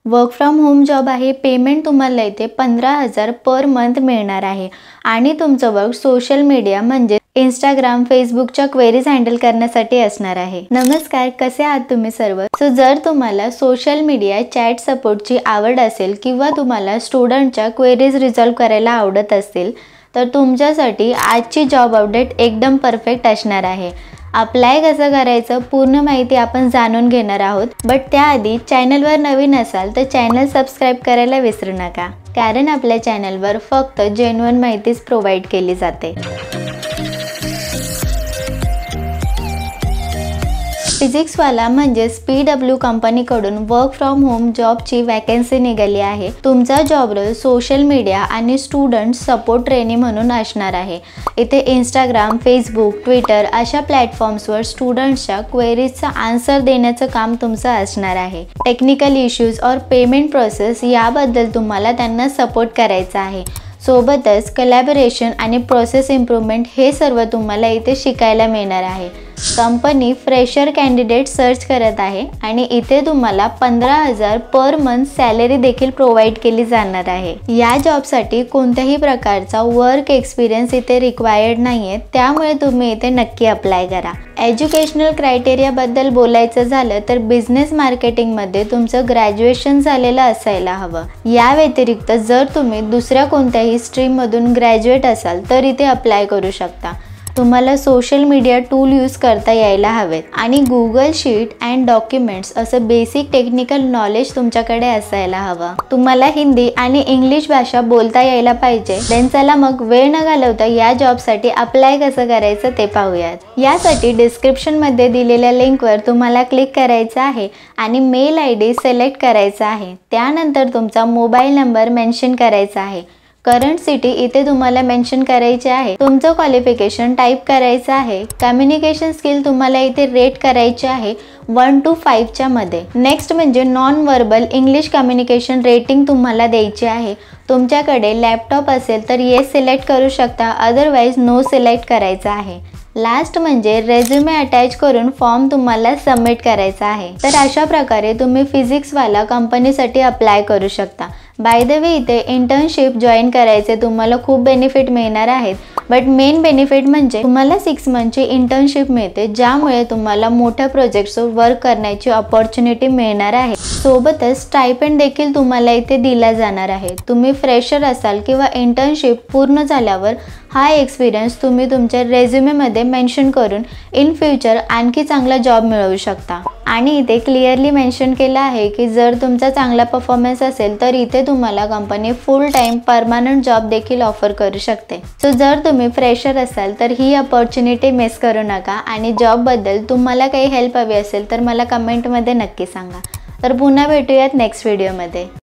Work from home job आहे। Payment तुम्हाला इथे 15,000 पर मंथ मिळणार आहे आणि तुमचं वर्क सोशल मीडिया म्हणजे इंस्टाग्राम, फेसबुकच्या क्वेरीज हँडल करण्यासाठी असणार आहे। नमस्कार, कसे आहात तुम्ही सर्व? जर तुम्हाला सोशल मीडिया चॅट सपोर्टची आवड असेल किंवा तुम्हाला स्टुडंटच्या क्वेरीज रिझॉल्व करायला आवडत असेल तर तुमच्यासाठी आजची जॉब अपडेट एकदम परफेक्ट असणार आहे। अप्लाय कसं करायचं पूर्ण माहिती आपण जाणून घेणार आहोत। बट त्याआधी चॅनलवर नवीन असाल तर चॅनल सबस्क्राइब करायला विसरू नका, कारण आपल्या चॅनलवर फक्त जेन्युइन माहितीच प्रोव्हाइड केली जाते। फिजिक्सवाला म्हणजे PW कंपनीकडून वर्क फ्रॉम होम जॉबची वॅकन्सी निघाली आहे। तुमचा जॉब रोल सोशल मीडिया आणि स्टुडंट सपोर्ट ट्रेनी म्हणून असणार आहे। इथे इंस्टाग्राम, फेसबुक, ट्विटर अशा प्लॅटफॉर्म्सवर स्टुडंट्सच्या क्वेरीजचा आन्सर देण्याचं काम तुमचं असणार आहे। टेक्निकल इश्यूज और पेमेंट प्रोसेस याबद्दल तुम्हाला त्यांना सपोर्ट करायचा आहे। सोबतच कोलॅबोरेशन आणि प्रोसेस इम्प्रूव्हमेंट हे सर्व तुम्हाला इथे शिकायला मिळणार आहे। कंपनी फ्रेशर कॅन्डिडेट सर्च करत आहे आणि इथे तुम्हाला 15,000 पर मंथ सॅलरी देखील प्रोव्हाइड केली जाणार आहे। या जॉबसाठी कोणत्याही प्रकारचा वर्क एक्सपिरियन्स इथे रिक्वायर्ड नाहीये, त्यामुळे तुम्ही इथे नक्की अप्लाय करा। एज्युकेशनल क्रायटेरिया बद्दल बोलायचं झालं तर बिझनेस मार्केटिंग मध्ये तुमचं ग्रॅज्युएशन झालेलं असायला हवं। या व्यतिरिक्त जर तुम्ही दुसऱ्या कोणत्याही स्ट्रीम मधून ग्रॅज्युएट असाल तर इथे अप्लाय करू शकता। तुम्हाला सोशल मीडिया टूल यूज करता यायला हवेत आणि गुगल शीट अँड डॉक्युमेंट्स असं बेसिक टेक्निकल नॉलेज तुमच्याकडे असायला हवं। तुम्हाला हिंदी आणि इंग्लिश भाषा बोलता यायला पाहिजे। देन चला मग वेळ न घालवता या जॉबसाठी अप्लाय कसं करायचं ते पाहूयात। यासाठी डिस्क्रिप्शन मध्ये दिलेल्या लिंकवर तुम्हाला क्लिक करायचं आहे आणि मेल ID सिलेक्ट करायचा आहे। त्यानंतर तुमचा मोबाईल नंबर मेन्शन करायचा आहे। करंट सिटी इथे तुम्हाला मेन्शन करायचे आहे। तुमचं क्वालिफिकेशन टाइप करायचं आहे। कम्युनिकेशन स्किल तुम्हाला इथे रेट करायचे आहे 1 to 5 च्या मध्ये। नेक्स्ट म्हणजे non verbal English communication rating तुम्हाला द्यायची आहे। तुमच्याकडे लॅपटॉप असेल तर येस सिलेक्ट करू शकता, अदरवाइज नो सिलेक्ट करायचं आहे। लास्ट म्हणजे रेझ्युमे अटॅच करून फॉर्म तुम्हाला सबमिट करायचा आहे। तर अशा प्रकारे तुम्ही फिजिक्सवाला कंपनीसाठी अप्लाय करू शकता। बाय द वे इथे इंटर्नशिप जॉईन करायचे तुम्हाला खूप बेनिफिट मिळणार आहेत, बट मेन बेनिफिट म्हणजे तुम्हाला 6 मंथची इंटर्नशिप मिळते, ज्यामुळे तुम्हाला मोठ्या प्रोजेक्ट्सवर वर्क करण्याची अपॉर्च्युनिटी मिळणार आहे। सोबतच स्टायपेंड देखील तुम्हाला इथे दिला जाणार आहे। तुम्ही फ्रेशर असाल किंवा इंटर्नशिप पूर्ण झाल्यावर हा एक्सपिरियन्स तुम्ही तुमच्या रेझ्युमे मध्ये मेन्शन करून इन फ्युचर आणखी चांगला जॉब मिळवू शकता। आणि इथे क्लिअरली मेन्शन केलं आहे की जर तुमचा चांगला परफॉर्मन्स असेल तर इथे तुम्हाला कंपनी फुल टाइम परमनंट जॉब देखील ऑफर करू शकते। जर तुम्ही फ्रेशर असाल तर ही अपॉर्च्युनिटी मिस करू नका आणि जॉब बद्दल तुम्हाला काही हेल्प हवी असेल तर मला कमेंट मध्ये नक्की सांगा। तर पुन्हा भेटूयात नेक्स्ट व्हिडिओ मध्ये।